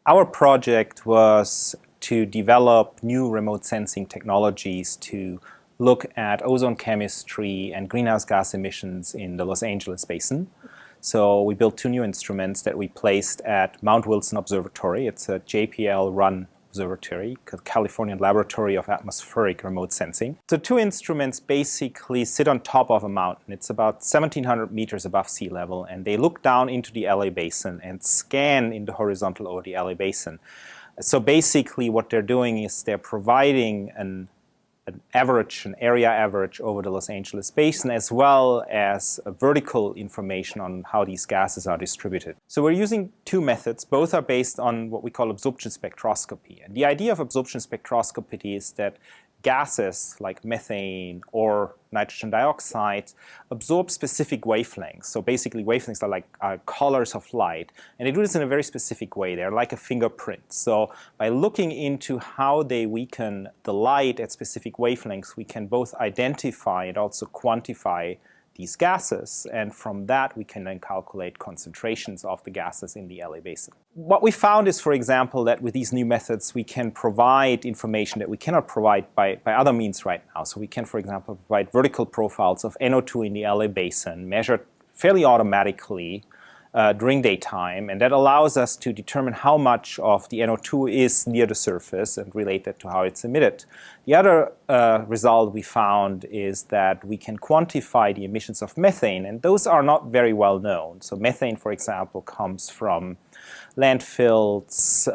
Our project was to develop new remote sensing technologies to look at ozone chemistry and greenhouse gas emissions in the Los Angeles Basin. So we built two new instruments that we placed at Mount Wilson Observatory. It's a JPL-run observatory, Californian Laboratory of Atmospheric Remote Sensing. So two instruments basically sit on top of a mountain. It's about 1,700 meters above sea level, and they look down into the LA Basin and scan in the horizontal over the LA Basin. So basically what they're doing is they're providing an average, an area average over the Los Angeles Basin, as well as vertical information on how these gases are distributed. So we're using two methods. Both are based on what we call absorption spectroscopy. And the idea of absorption spectroscopy is that gases like methane or nitrogen dioxide absorb specific wavelengths. So basically wavelengths are like colors of light. And they do this in a very specific way. They're like a fingerprint. So by looking into how they weaken the light at specific wavelengths, we can both identify and also quantify these gases, and from that we can then calculate concentrations of the gases in the LA Basin. What we found is, for example, that with these new methods we can provide information that we cannot provide by other means right now. So we can, for example, provide vertical profiles of NO2 in the LA Basin measured fairly automatically during daytime, and that allows us to determine how much of the NO2 is near the surface and relate that to how it's emitted. The other result we found is that we can quantify the emissions of methane, and those are not very well known. So methane, for example, comes from landfills,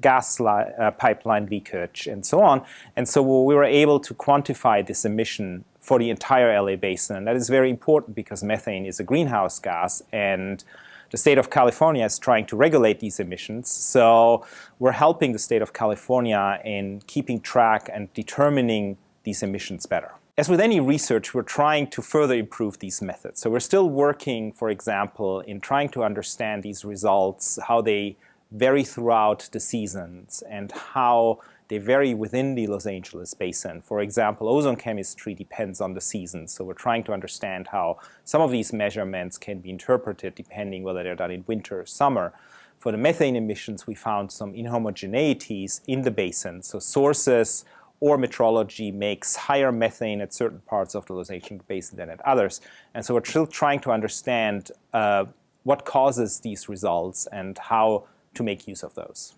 gas pipeline leakage, and so on. And so we were able to quantify this emission for the entire LA Basin. And that is very important because methane is a greenhouse gas, and the state of California is trying to regulate these emissions. So we're helping the state of California in keeping track and determining these emissions better. As with any research, we're trying to further improve these methods. So we're still working, for example, in trying to understand these results, how they vary throughout the seasons, and how they vary within the Los Angeles Basin. For example, ozone chemistry depends on the seasons. So we're trying to understand how some of these measurements can be interpreted depending whether they're done in winter or summer. For the methane emissions, we found some inhomogeneities in the basin. So sources or metrology makes higher methane at certain parts of the Los Angeles Basin than at others. And so we're still trying to understand what causes these results and how to make use of those.